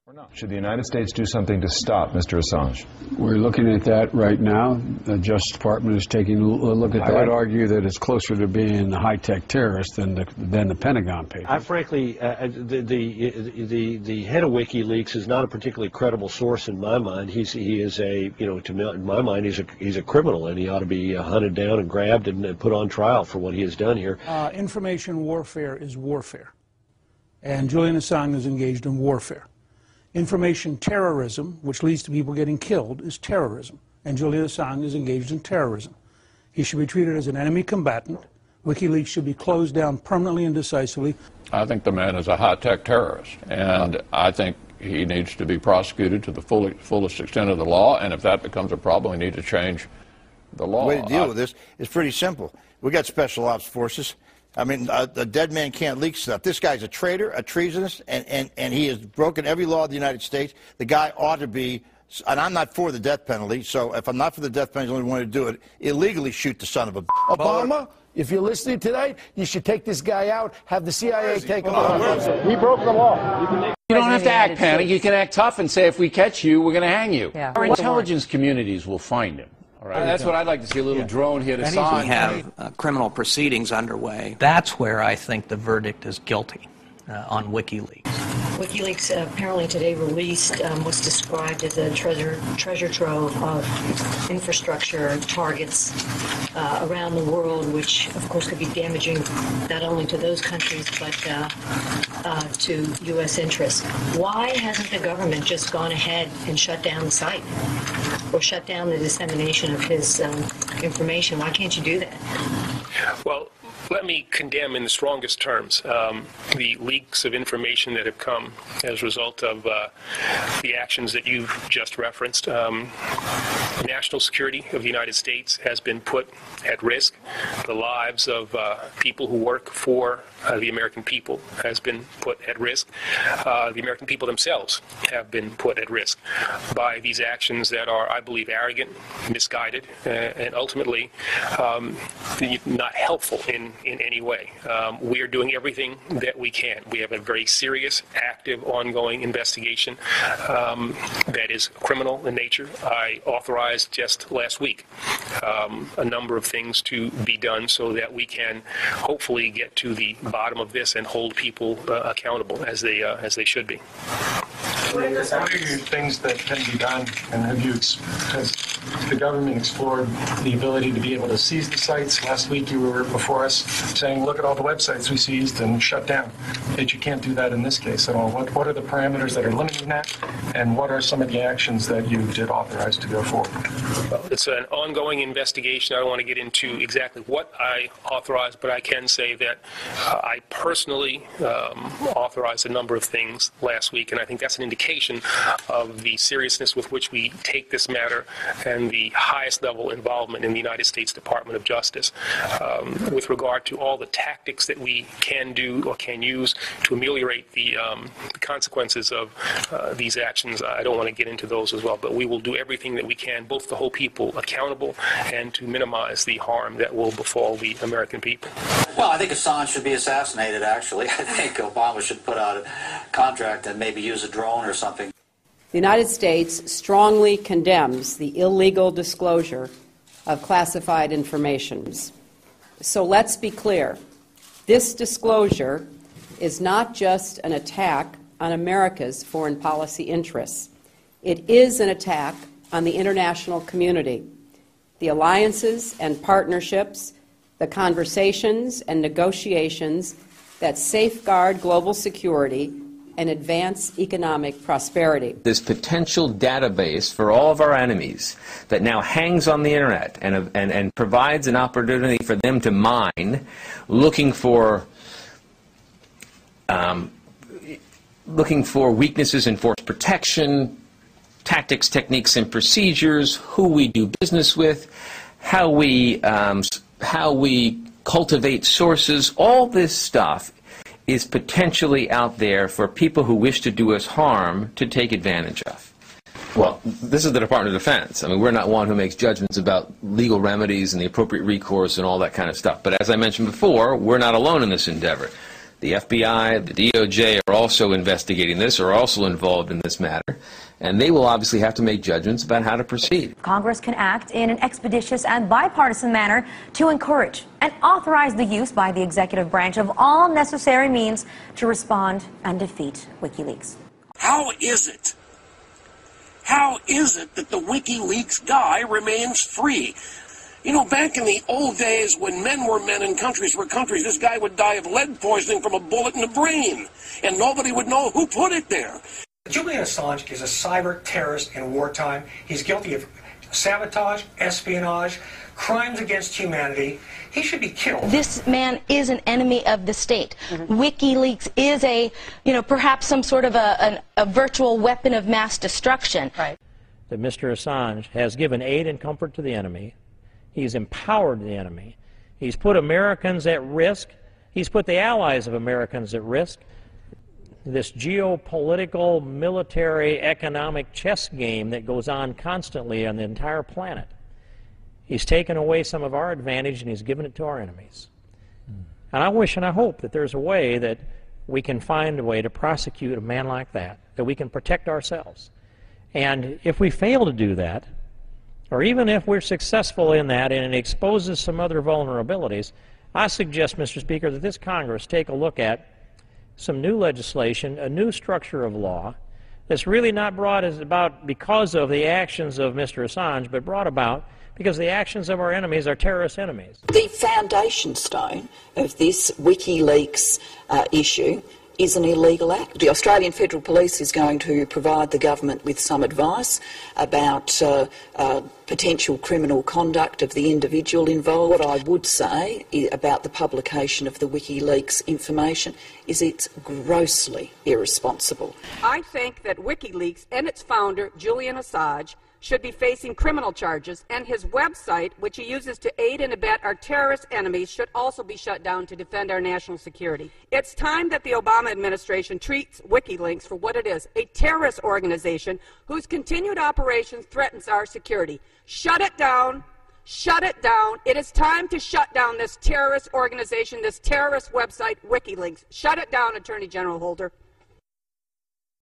Or not? Should the United States do something to stop Mr. Assange? We're looking at that right now. The Justice Department is taking a look at that. I would argue that it's closer to being a high-tech terrorist than the Pentagon paper. Frankly, the head of WikiLeaks is not a particularly credible source in my mind. He is a, in my mind, he's a criminal, and he ought to be hunted down and grabbed and put on trial for what he has done here. Information warfare is warfare, and Julian Assange is engaged in warfare. Information terrorism, which leads to people getting killed, is terrorism, and Julian Assange is engaged in terrorism. He should be treated as an enemy combatant. WikiLeaks should be closed down permanently and decisively. I think the man is a high-tech terrorist, and I think he needs to be prosecuted to the fullest extent of the law, and if that becomes a problem, we need to change the law. The way to deal with this is pretty simple. We got special ops forces. I mean, a dead man can't leak stuff. This guy's a traitor, a treasonous, and he has broken every law of the United States. The guy ought to be, and I'm not for the death penalty, so if I'm not for the death penalty, I only want to do it, illegally shoot the son of a... Obama, if you're listening today, you should take this guy out, have the CIA take him out. He broke the law. You don't have to act panic. You can act tough and say, if we catch you, we're going to hang you. Yeah. Our intelligence communities will find him. All right. That's what I'd like to see, a little drone hit Assange. We have criminal proceedings underway. That's where I think the verdict is guilty on WikiLeaks. WikiLeaks apparently today released what's described as a treasure trove of infrastructure targets around the world, which of course could be damaging not only to those countries but to U.S. interests. Why hasn't the government just gone ahead and shut down the site or shut down the dissemination of his information? Why can't you do that? Well, let me condemn in the strongest terms the leaks of information that have come as a result of the actions that you've just referenced. National security of the United States has been put at risk. The lives of people who work for the American people has been put at risk. The American people themselves have been put at risk by these actions that are, I believe, arrogant, misguided, and ultimately not helpful in any way. We are doing everything that we can. We have a very serious, active, ongoing investigation that is criminal in nature. I authorized just last week a number of things to be done so that we can hopefully get to the bottom of this and hold people accountable as they should be. What are things that can be done, and has the government explored the ability to be able to seize the sites? Last week you were before us saying, look at all the websites we seized and shut down. That you can't do that in this case at all. What are the parameters that are limiting that, and what are some of the actions that you did authorize to go forward? Well, it's an ongoing investigation. I don't want to get into exactly what I authorized, but I can say that I personally authorized a number of things last week, and I think that's an indication of the seriousness with which we take this matter and the highest level involvement in the United States Department of Justice with regard to all the tactics that we can do or can use to ameliorate the consequences of these actions. I don't want to get into those as well, but we will do everything that we can, both to hold people accountable and to minimize the harm that will befall the American people. Well, I think Assange should be assassinated, actually. I think Obama should put out a contract and maybe use a drone or something. The United States strongly condemns the illegal disclosure of classified information. So let's be clear. This disclosure is not just an attack on America's foreign policy interests. It is an attack on the international community, the alliances and partnerships, the conversations and negotiations that safeguard global security and advance economic prosperity. This potential database for all of our enemies that now hangs on the internet and provides an opportunity for them to mine, looking for weaknesses in force protection, tactics, techniques, and procedures, who we do business with, how we cultivate sources. All this stuff is potentially out there for people who wish to do us harm to take advantage of. Well, this is the Department of Defense. I mean, we're not one who makes judgments about legal remedies and the appropriate recourse and all that kind of stuff. But as I mentioned before, we're not alone in this endeavor. The FBI, the DOJ are also investigating this, are also involved in this matter, and they will obviously have to make judgments about how to proceed. Congress can act in an expeditious and bipartisan manner to encourage and authorize the use by the executive branch of all necessary means to respond and defeat WikiLeaks. How is it that the WikiLeaks guy remains free? You know, back in the old days when men were men and countries were countries, this guy would die of lead poisoning from a bullet in the brain, and nobody would know who put it there. Julian Assange is a cyber terrorist in wartime. He's guilty of sabotage, espionage, crimes against humanity. He should be killed. This man is an enemy of the state. WikiLeaks is a, perhaps some sort of a virtual weapon of mass destruction. Right. That Mr. Assange has given aid and comfort to the enemy. He's empowered the enemy. He's put Americans at risk. He's put the allies of Americans at risk. This geopolitical, military, economic chess game that goes on constantly on the entire planet. He's taken away some of our advantage and he's given it to our enemies. And I wish and I hope that there's a way that we can find a way to prosecute a man like that we can protect ourselves. And if we fail to do that, or even if we're successful in that and it exposes some other vulnerabilities, I suggest, Mr. Speaker, that this Congress take a look at some new legislation, a new structure of law that's really not brought about because of the actions of Mr. Assange, but brought about because the actions of our enemies are terrorist enemies. The foundation stone of this WikiLeaks issue is an illegal act. The Australian Federal Police is going to provide the government with some advice about potential criminal conduct of the individual involved. What I would say about the publication of the WikiLeaks information is it's grossly irresponsible. I think that WikiLeaks and its founder, Julian Assange, should be facing criminal charges, and his website, which he uses to aid and abet our terrorist enemies, should also be shut down to defend our national security. It's time that the Obama administration treats WikiLeaks for what it is, a terrorist organization whose continued operations threatens our security. Shut it down. Shut it down. It is time to shut down this terrorist organization, this terrorist website, WikiLeaks. Shut it down, Attorney General Holder.